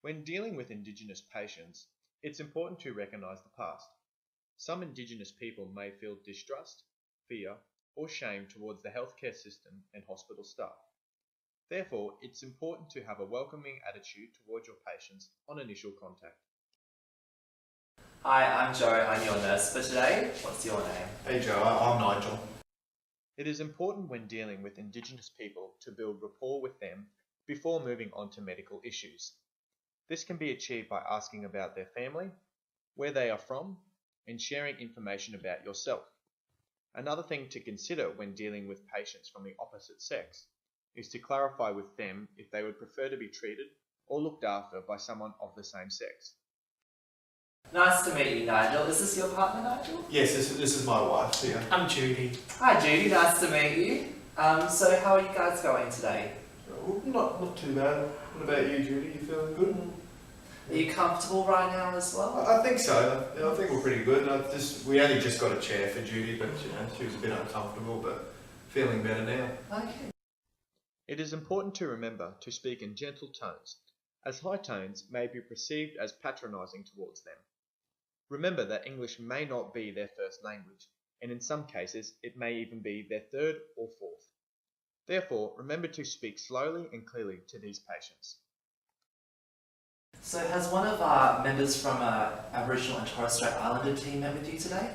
When dealing with Indigenous patients, it's important to recognise the past. Some Indigenous people may feel distrust, fear, or shame towards the healthcare system and hospital staff. Therefore, it's important to have a welcoming attitude towards your patients on initial contact. Hi, I'm Joe. I'm your nurse for today. What's your name? Hey Joe, I'm Nigel. It is important when dealing with Indigenous people to build rapport with them before moving on to medical issues. This can be achieved by asking about their family, where they are from, and sharing information about yourself. Another thing to consider when dealing with patients from the opposite sex is to clarify with them if they would prefer to be treated or looked after by someone of the same sex. Nice to meet you, Nigel. Is this your partner, Nigel? Yes, this is my wife here. I'm Judy. Hi, Judy. Nice to meet you. So how are you guys going today? Not too bad. What about you, Judy? You feeling good? Are you comfortable right now as well? I think so. I think we're pretty good. We only just got a chair for Judy, but she was a bit uncomfortable, but feeling better now. Okay. It is important to remember to speak in gentle tones, as high tones may be perceived as patronising towards them. Remember that English may not be their first language, and in some cases it may even be their third or fourth. Therefore, remember to speak slowly and clearly to these patients. So has one of our members from Aboriginal and Torres Strait Islander team met with you today?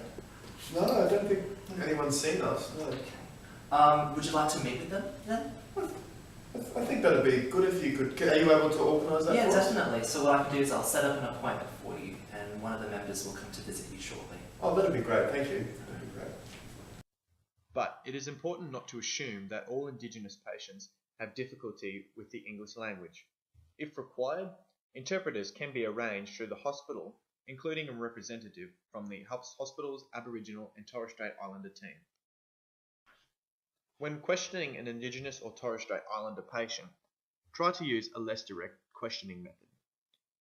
No, I don't think anyone's seen us. No. Okay. Would you like to meet with them then? I think that'd be good if you could. Are you able to organise that? Yeah, for us? definitely. So what I can do is I'll set up an appointment for you, and one of the members will come to visit you shortly. Oh, that'd be great. Thank you. That'd be great. But it is important not to assume that all Indigenous patients have difficulty with the English language. If required, interpreters can be arranged through the hospital, including a representative from the hospital's Aboriginal and Torres Strait Islander team. When questioning an Indigenous or Torres Strait Islander patient, try to use a less direct questioning method.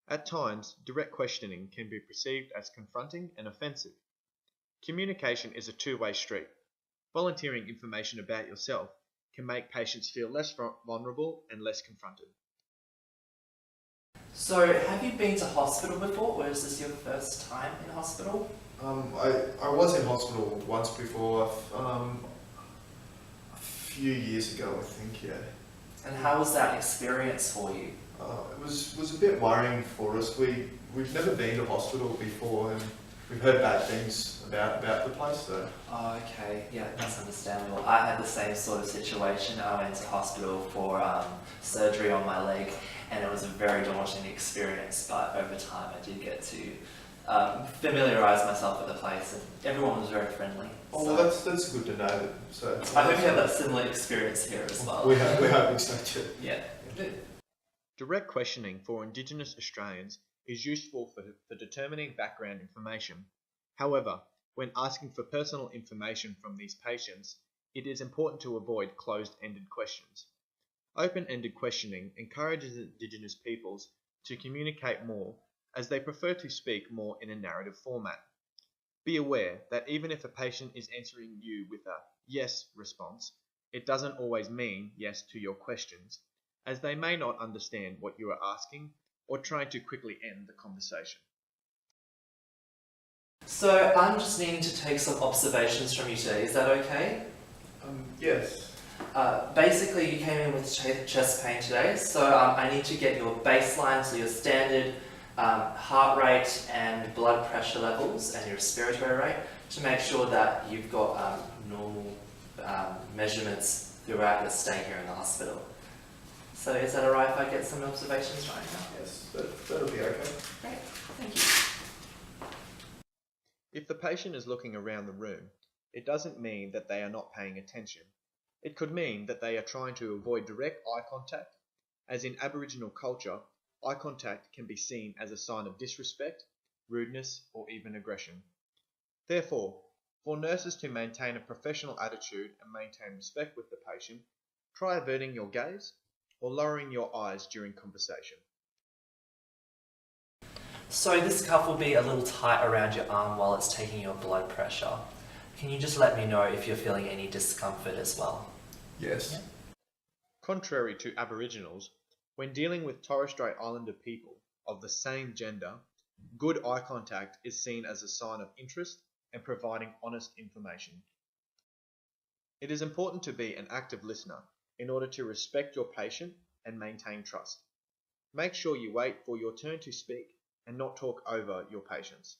At times, direct questioning can be perceived as confronting and offensive. Communication is a two-way street. Volunteering information about yourself can make patients feel less vulnerable and less confronted. So have you been to hospital before, or is this your first time in hospital? I was in hospital once before, a few years ago, I think. Yeah. And how was that experience for you? It was a bit worrying for us. We've never been to hospital before, and we've heard bad things about the place. So. Oh, okay, yeah, that's understandable. I had the same sort of situation. I went to hospital for surgery on my leg, and it was a very daunting experience, but over time I did get to familiarise myself with the place, and everyone was very friendly. Oh, well, that's good to know. So I hope you have that similar experience here as well. We're hoping so too. Yeah. Direct questioning for Indigenous Australians is useful for determining background information. However, when asking for personal information from these patients, it is important to avoid closed-ended questions. Open-ended questioning encourages Indigenous peoples to communicate more, as they prefer to speak more in a narrative format. Be aware that even if a patient is answering you with a yes response, it doesn't always mean yes to your questions, as they may not understand what you are asking or trying to quickly end the conversation. So I'm just needing to take some observations from you today. Is that okay? Yes. Basically, you came in with chest pain today, so I need to get your baseline, so your standard heart rate and blood pressure levels and your respiratory rate to make sure that you've got normal measurements throughout your stay here in the hospital. So is that alright if I get some observations right now? Yes, that'll be okay. Great, thank you. If the patient is looking around the room, it doesn't mean that they are not paying attention. It could mean that they are trying to avoid direct eye contact, as in Aboriginal culture, eye contact can be seen as a sign of disrespect, rudeness, or even aggression. Therefore, for nurses to maintain a professional attitude and maintain respect with the patient, try averting your gaze or lowering your eyes during conversation. So this cuff will be a little tight around your arm while it's taking your blood pressure. Can you just let me know if you're feeling any discomfort as well? Yes. Yeah. Contrary to Aboriginals, when dealing with Torres Strait Islander people, of the same gender, good eye contact is seen as a sign of interest and providing honest information. It is important to be an active listener in order to respect your patient and maintain trust. Make sure you wait for your turn to speak and not talk over your patients.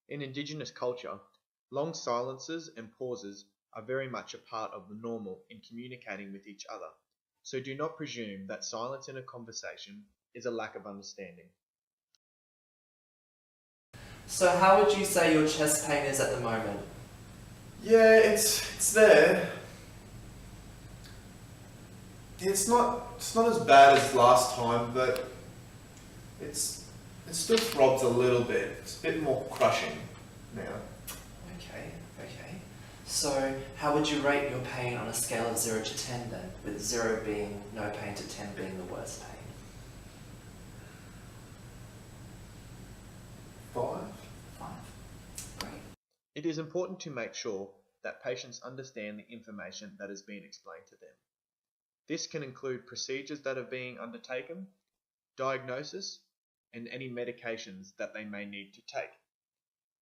In Indigenous culture, long silences and pauses are very much a part of the normal in communicating with each other, so do not presume that silence in a conversation is a lack of understanding. So how would you say your chest pain is at the moment? Yeah, it's there. It's not as bad as last time, but it still throbs a little bit. It's a bit more crushing now. Okay. So how would you rate your pain on a scale of 0 to 10 then, with 0 being no pain to 10 being the worst pain? 5? 5. Great. It is important to make sure that patients understand the information that is being explained to them. This can include procedures that are being undertaken, diagnosis, and any medications that they may need to take.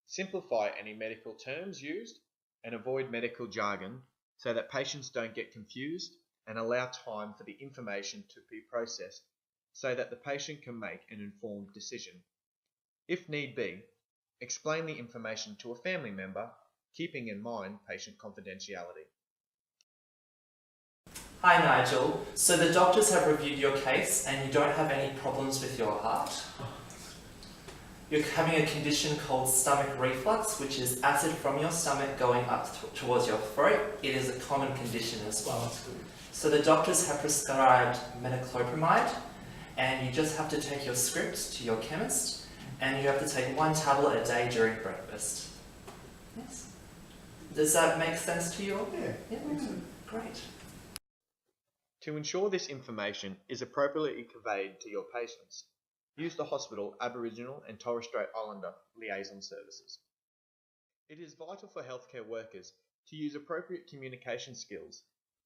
Simplify any medical terms used and avoid medical jargon so that patients don't get confused, and allow time for the information to be processed so that the patient can make an informed decision. If need be, explain the information to a family member, keeping in mind patient confidentiality. Hi Nigel, so the doctors have reviewed your case and you don't have any problems with your heart. You're having a condition called stomach reflux, which is acid from your stomach going up towards your throat. It is a common condition as well. That's good. So the doctors have prescribed metoclopramide, and you just have to take your script to your chemist, and you have to take 1 tablet a day during breakfast. Yes. Does that make sense to you all? Yeah. Great. To ensure this information is appropriately conveyed to your patients, use the hospital Aboriginal and Torres Strait Islander liaison services. It is vital for healthcare workers to use appropriate communication skills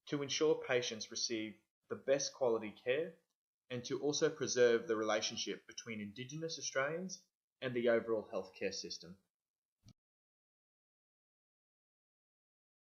to ensure patients receive the best quality care, and to also preserve the relationship between Indigenous Australians and the overall healthcare system.